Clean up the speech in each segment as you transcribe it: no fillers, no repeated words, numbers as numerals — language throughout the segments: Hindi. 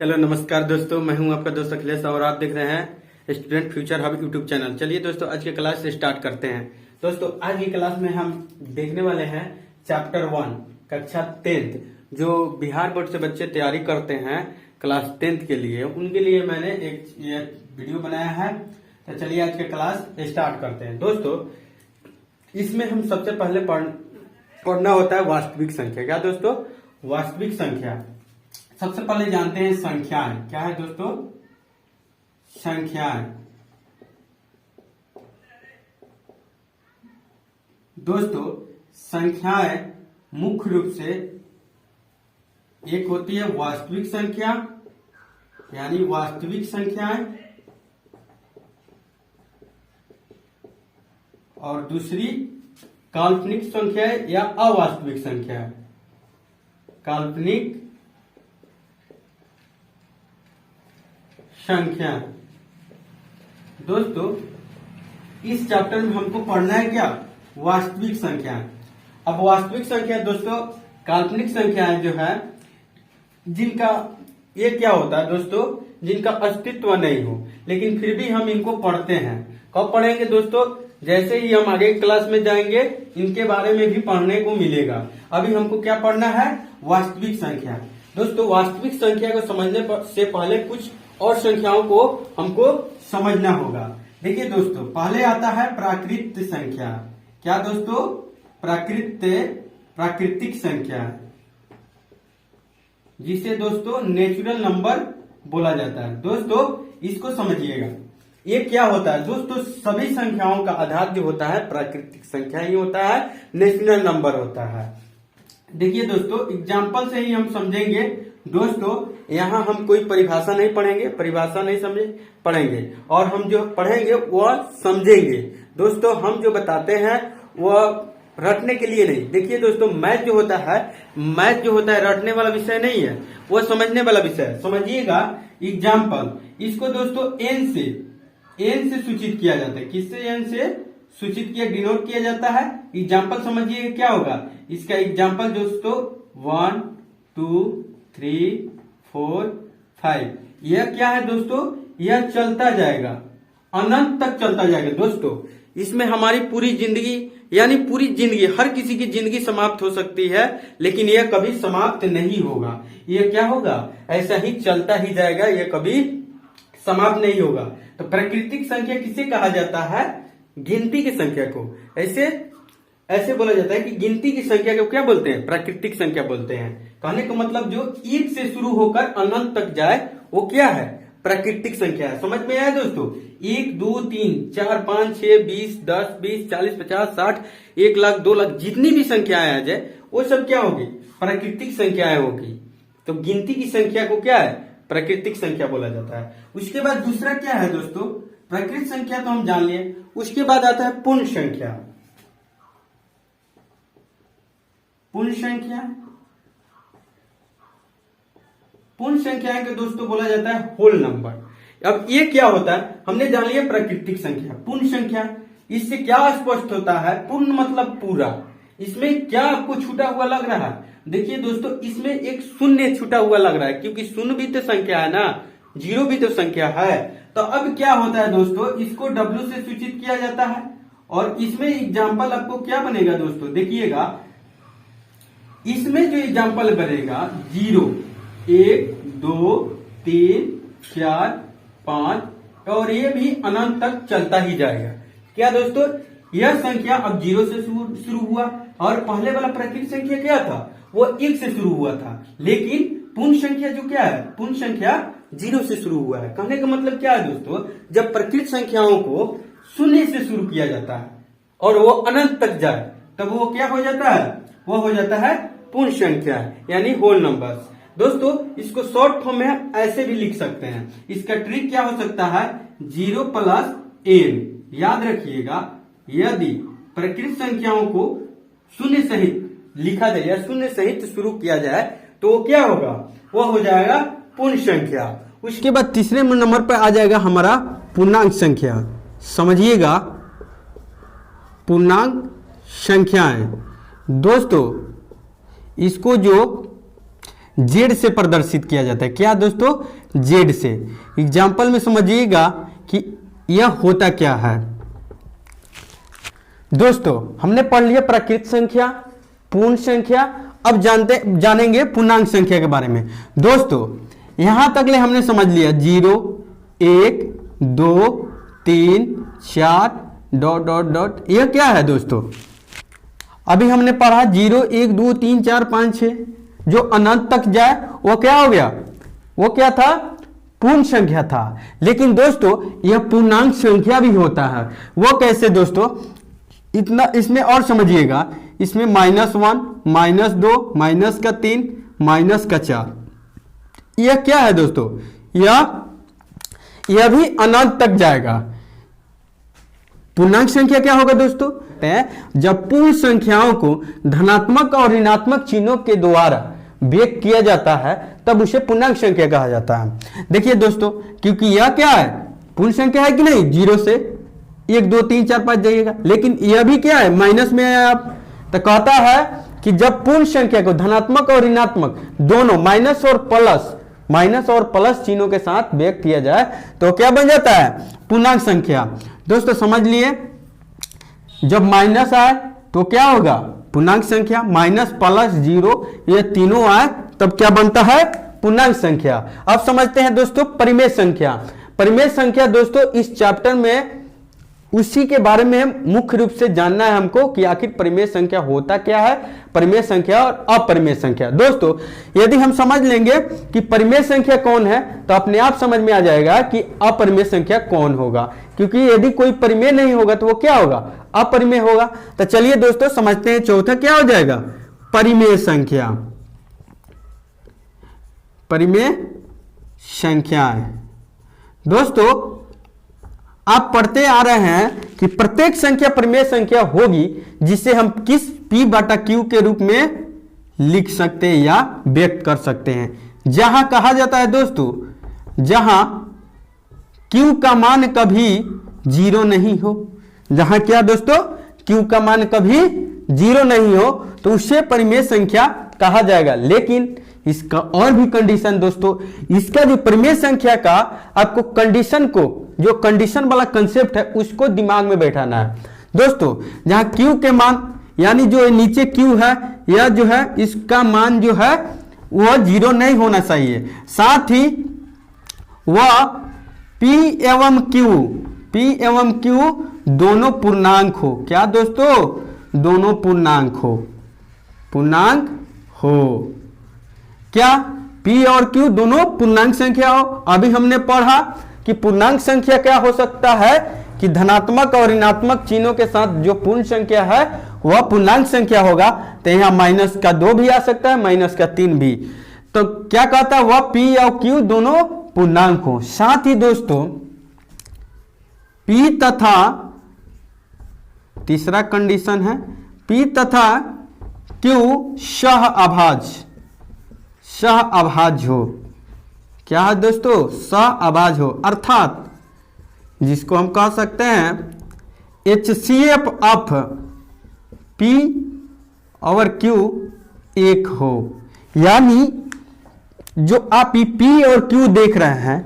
हेलो नमस्कार दोस्तों, मैं हूं आपका दोस्त अखिलेश और आप देख रहे हैं student future hub YouTube channel. चलिए दोस्तों, आज की क्लास स्टार्ट करते हैं। दोस्तों आज की क्लास में हम देखने वाले हैं चैप्टर 1 कक्षा 10th, जो बिहार बोर्ड से बच्चे तैयारी करते हैं क्लास 10th के लिए। उनके लिए मैंने एक ये वीडियो बनाया है। तो चलिए आज की क्लास स्टार्ट करते हैं। दोस्तों इसमें हम सबसे पहले पढ़ना होता है वास्तविक संख्या। क्या दोस्तों? वास्तविक संख्या। सबसे पहले जानते हैं संख्याएं। क्या है दोस्तों? संख्याएं। दोस्तों संख्याएं मुख्य रूप से एक होती है वास्तविक संख्या, यानी वास्तविक संख्याएं, और दूसरी काल्पनिक संख्या या अवास्तविक संख्या। काल्पनिक संख्या। दोस्तों इस चैप्टर में हमको पढ़ना है क्या? वास्तविक संख्या। अब वास्तविक संख्या दोस्तों काल्पनिक संख्याएं जो है, जिनका ये क्या होता है दोस्तों, जिनका अस्तित्व नहीं हो लेकिन फिर भी हम इनको पढ़ते हैं। कब पढ़ेंगे दोस्तों? जैसे ही हम आगे क्लास में जाएंगे इनके बारे में भी पढ़ने को मिलेगा। अभी हमको क्या पढ़ना है? वास्तविक संख्या। दोस्तों वास्तविक संख्या को समझने से पहले कुछ और संख्याओं को हमको समझना होगा। देखिए दोस्तों, पहले आता है प्राकृत संख्या। क्या दोस्तों? प्राकृतिक संख्या, जिसे दोस्तों नेचुरल नंबर बोला जाता है। दोस्तों इसको समझिएगा, ये क्या होता है दोस्तों? सभी संख्याओं का आधार जो होता है प्राकृतिक संख्या ही होता है, नेचुरल नंबर होता है। देखिए दोस्तों एग्जाम्पल से ही हम समझेंगे। दोस्तों यहाँ हम कोई परिभाषा नहीं पढ़ेंगे, परिभाषा नहीं पढ़ेंगे, और हम जो पढ़ेंगे वह समझेंगे। दोस्तों हम जो बताते हैं वह रटने के लिए नहीं। देखिए दोस्तों मैथ जो होता है रटने वाला विषय नहीं है, वह समझने वाला विषय है। समझिएगा एग्जाम्पल, इसको दोस्तों एन से सूचित किया जाता है। किससे? एन से सूचित किया, डिनोट किया जाता है। एग्जाम्पल समझिए क्या होगा इसका। एग्जाम्पल दोस्तों 1 2 3 4 5। यह क्या है दोस्तों? यह चलता जाएगा, अनंत तक चलता जाएगा। दोस्तों इसमें हमारी पूरी जिंदगी, यानी पूरी जिंदगी, हर किसी की जिंदगी समाप्त हो सकती है, लेकिन यह कभी समाप्त नहीं होगा। यह क्या होगा? ऐसा ही चलता ही जाएगा, यह कभी समाप्त नहीं होगा। तो प्राकृतिक संख्या किसे कहा जाता है? गिनती की संख्या को। ऐसे बोला जाता है कि गिनती की संख्या को क्या बोलते हैं? प्राकृतिक संख्या बोलते हैं। कहने का मतलब जो एक से शुरू होकर अनंत तक जाए वो क्या है? प्राकृतिक संख्या है। समझ में आया दोस्तों? 1 2 3 4 5 6 20 10 20 40 50 60 1 लाख 2 लाख, जितनी भी संख्याएं आ जाए वो सब क्या होगी? प्राकृतिक संख्याएं होगी। तो गिनती की संख्या को क्या है? प्राकृतिक संख्या बोला जाता है। उसके बाद दूसरा क्या है दोस्तों? प्राकृतिक संख्या तो हम जान लिए। उसके बाद आता है पूर्ण संख्या। पूर्ण संख्या के दोस्तों बोला जाता है होल नंबर। अब ये क्या होता है? हमने जान लिया प्राकृतिक संख्या। पूर्ण संख्या, इससे क्या स्पष्ट होता है? पूर्ण मतलब पूरा। इसमें क्या आपको छूटा हुआ लग रहा है? देखिए दोस्तों इसमें एक शून्य छूटा हुआ लग रहा है, क्योंकि शून्य भी तो संख्या है ना, जीरो भी तो संख्या है। तो अब क्या होता है दोस्तों? इसको W से सूचित किया जाता है, और इसमें एग्जाम्पल आपको क्या बनेगा दोस्तों? देखिएगा इसमें जो एग्जाम्पल बनेगा 0 1 2 3 4 5, और ये भी अनंत तक चलता ही जाएगा। क्या दोस्तों? यह संख्या अब 0 से शुरू हुआ, और पहले वाला प्राकृतिक संख्या क्या था? वो 1 से शुरू हुआ था। लेकिन पूर्ण संख्या जो क्या है? पूर्ण संख्या 0 से शुरू हुआ है। कहने का मतलब क्या है दोस्तों? जब प्राकृतिक संख्याओं को शून्य से शुरू किया जाता है और वो अनंत तक जाए, तब वो क्या हो जाता है? वो हो जाता है पूर्ण संख्या, यानी होल नंबर्स। दोस्तों इसको शॉर्ट फॉर्म में ऐसे भी लिख सकते हैं। इसका ट्रिक क्या हो सकता है? 0 + n। याद रखिएगा, यदि प्राकृतिक संख्याओं को शून्य सहित लिखा जाए या शून्य सहित शुरू किया जाए तो वो क्या होगा? वो हो जाएगा पूर्ण संख्या। उसके बाद तीसरे नंबर पर आ जाएगा हमारा पूर्णांक संख्या। समझिएगा पूर्णांक संख्याएं। दोस्तों इसको जो जेड से प्रदर्शित किया जाता है। क्या दोस्तों? जेड से। एग्जाम्पल में समझिएगा कि यह होता क्या है। दोस्तों हमने पढ़ लिया प्राकृत संख्या, पूर्ण संख्या, अब जानेंगे पूर्णांक संख्या के बारे में। दोस्तों यहां तक ले हमने समझ लिया 0, 1, 2, 3, 4 ... यह क्या है दोस्तों? अभी हमने पढ़ा 0, 1, 2, 3, 4, 5, 6 जो अनंत तक जाए वो क्या हो गया? वो क्या था? पूर्ण संख्या था। लेकिन दोस्तों यह पूर्णांक संख्या भी होता है। वो कैसे दोस्तों? इतना इसमें और समझिएगा, इसमें -1, -2, -3, -4, यह क्या है दोस्तों? यह भी अनंत तक जाएगा। पूर्णांक संख्या क्या होगा दोस्तों? जब पूर्ण संख्याओं को धनात्मक और ऋणात्मक चिन्हों के द्वारा व्यक्त किया जाता है तब उसे पूर्णांक संख्या कहा जाता है। देखिए दोस्तों, क्योंकि यह क्या है? पूर्ण संख्या है कि नहीं? 0 से 1, 2, 3, 4, 5 जाइएगा, लेकिन यह भी क्या है? माइनस में है आप। तो कहता है कि जब पूर्ण संख्या को धनात्मक और ऋणात्मक दोनों माइनस और प्लस चिन्हों के साथ व्यक्त किया जाए तो क्या बन जाता है? पूर्णांक संख्या। दोस्तों समझ लिए, जब माइनस आए तो क्या होगा? पूर्णांक संख्या। माइनस, प्लस, 0 ये तीनों आए तब क्या बनता है? पूर्णांक संख्या। अब समझते हैं दोस्तों परिमेय संख्या। परिमेय संख्या दोस्तों इस चैप्टर में उसी के बारे में मुख्य रूप से जानना है हमको कि आखिर परिमेय संख्या होता क्या है, परिमेय संख्या और अपरिमेय संख्या। दोस्तों यदि हम समझ लेंगे कि परिमेय संख्या कौन है तो अपने आप समझ में आ जाएगा कि अपरिमेय संख्या कौन होगा, क्योंकि यदि कोई परिमेय नहीं होगा तो वो क्या होगा? अपरिमेय होगा। तो चलिए दोस्तों समझते हैं, चौथा क्या हो जाएगा? परिमेय संख्या। परिमेय संख्याएं। दोस्तों आप पढ़ते आ रहे हैं कि प्रत्येक संख्या परिमेय संख्या होगी जिसे हम किस P/Q के रूप में लिख सकते हैं या व्यक्त कर सकते हैं। जहां कहा जाता है दोस्तों, जहां Q का मान कभी 0 नहीं हो, जहां क्या दोस्तों? Q का मान कभी 0 नहीं हो तो उसे परिमेय संख्या कहा जाएगा। लेकिन इसका और भी कंडीशन दोस्तों, इसका जो परिमेय संख्या का आपको कंडीशन को, जो कंडीशन वाला कंसेप्ट है उसको दिमाग में बैठाना है दोस्तों। जहां Q के मान यानी जो नीचे Q है यह जो है इसका मान जो है वह 0 नहीं होना चाहिए। साथ ही वह P एवं Q दोनों पूर्णांक हो। क्या दोस्तों? दोनों पूर्णांक हो। क्या? P और Q दोनों पूर्णांक संख्या हो। अभी हमने पढ़ा कि पूर्णांक संख्या क्या हो सकता है कि धनात्मक और ऋणात्मक चिन्हों के साथ जो पूर्ण संख्या है वह पूर्णांक संख्या होगा। तो यहाँ -2 भी आ सकता है, -3 भी। तो क्या कहता है? वह P और Q दोनों पूर्णांक हो। साथ ही दोस्तों P तथा, तीसरा कंडीशन है, P तथा Q सहअभाज्य हो। क्या है दोस्तों? सहअभाज्य हो, अर्थात जिसको हम कह सकते हैं HCF ऑफ P और Q एक हो। यानी जो आप P और Q देख रहे हैं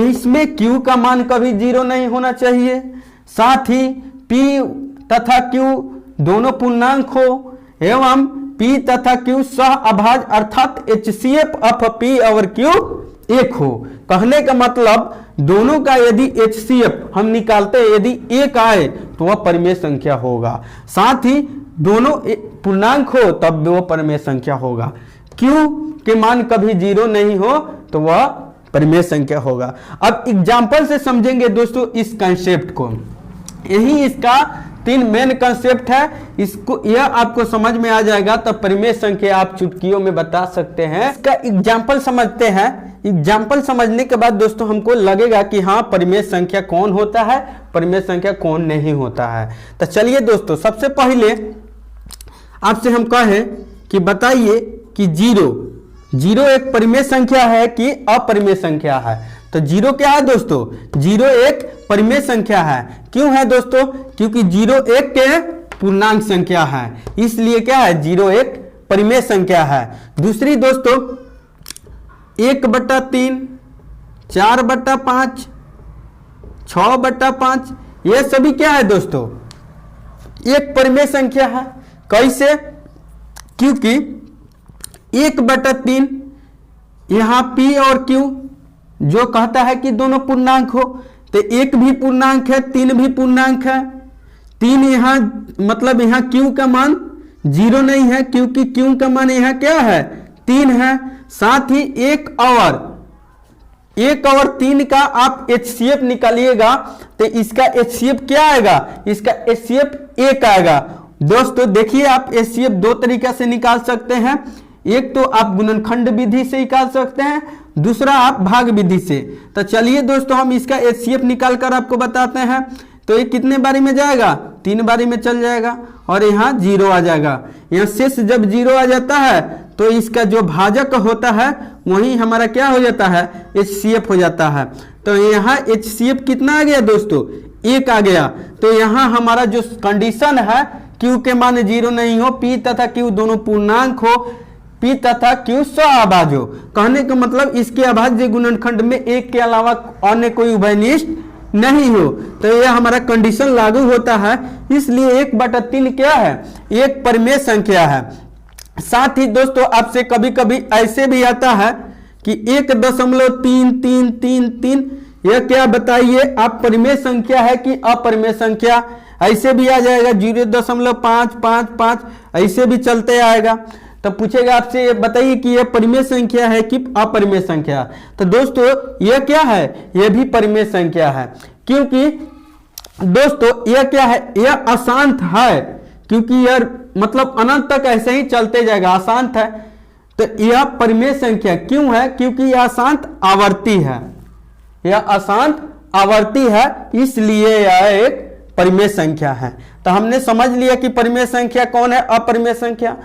इसमें Q का मान कभी 0 नहीं होना चाहिए। साथ ही P तथा Q दोनों पूर्णांक हो एवं P तथा Q सहअभाज्य अर्थात HCF ऑफ P और Q एक हो। कहने का मतलब दोनों का यदि HCF हम निकालते हैं, यदि एक आए तो वह परिमेय संख्या होगा। साथ ही दोनों पूर्णांक हो तब वह परिमेय संख्या होगा। Q के मान कभी 0 नहीं हो तो वह परिमेय संख्या होगा। अब एग्जाम्पल से समझेंगे दोस्तों इस कंसेप्ट को। यही इसका 3 मेन कंसेप्ट है। इसको यह आपको समझ में आ जाएगा तो परिमेय संख्या आप चुटकियों में बता सकते हैं। इसका एग्जाम्पल समझते हैं। एग्जाम्पल समझने के बाद दोस्तों हमको लगेगा कि हाँ परिमेय संख्या कौन होता है, परिमेय संख्या कौन नहीं होता है। तो चलिए दोस्तों सबसे पहले आपसे हम कहें कि बताइए कि 0 एक परिमेय संख्या है कि अपरिमेय संख्या है। तो 0 क्या है दोस्तों? 0 एक परिमेय संख्या है। क्यों है दोस्तों? क्योंकि 0 एक के पूर्णांक संख्या है, इसलिए क्या है? 0 एक परिमेय संख्या है। दूसरी दोस्तों 1/3, 4/5, 6/5, ये सभी क्या है दोस्तों, एक परिमेय संख्या है। कैसे? क्योंकि 1/3 यहां P और Q जो कहता है कि दोनों पूर्णांक हो, तो 1 भी पूर्णांक है, 3 भी पूर्णांक है। 3 यहां मतलब यहां Q का मान 0 नहीं है, क्योंकि Q का मान यहां क्या है, 3 है। साथ ही 1 और 3 का आप HCF निकालिएगा तो इसका HCF क्या आएगा, इसका HCF 1 आएगा। दोस्तों देखिए, आप HCF दो तरीका से निकाल सकते हैं। एक तो आप गुणनखंड विधि से निकाल सकते हैं, दूसरा आप भाग विधि से। तो चलिए दोस्तों हम इसका HCF निकाल कर आपको बताते हैं। तो ये कितने बारी में जाएगा, 3 बारी में चल जाएगा और यहाँ 0 आ जाएगा। यहाँ शेष जब 0 आ जाता है तो इसका जो भाजक होता है वही हमारा क्या हो जाता है, HCF हो जाता है। तो यहाँ HCF कितना आ गया दोस्तों, 1 आ गया। तो यहाँ हमारा जो कंडीशन है Q के मान 0 नहीं हो, P तथा Q दोनों पूर्णांक हो, P तथा Q स्वअभाज्य हो। कहने का मतलब इसके अभाज्य गुणनखंड में 1 के अलावा अन्य कोई उभयनिष्ठ नहीं हो। तो यह हमारा कंडीशन लागू होता है, इसलिए 1/3 क्या है, एक परिमेय संख्या है। साथ ही दोस्तों आपसे कभी कभी ऐसे भी आता है कि 1.333, यह क्या बताइए, आप परिमेय संख्या है कि अपरिमेय संख्या। ऐसे भी आ जाएगा 0.555, ऐसे भी चलते आएगा। तो पूछेगा आपसे, ये बताइए कि यह परिमेय संख्या है कि अपरिमेय संख्या। तो दोस्तों यह क्या है, यह भी परिमेय संख्या है। क्योंकि दोस्तों यह क्या है, यह अशांत है, क्योंकि यह मतलब अनंत तक ऐसे ही चलते जाएगा, अशांत है। तो यह परिमेय संख्या क्यों है, क्योंकि यह अशांत आवर्ती है, यह अशांत आवर्ती है, इसलिए यह एक परिमेय संख्या है। तो हमने समझ लिया कि परिमेय संख्या कौन है, अपरिमेय संख्या।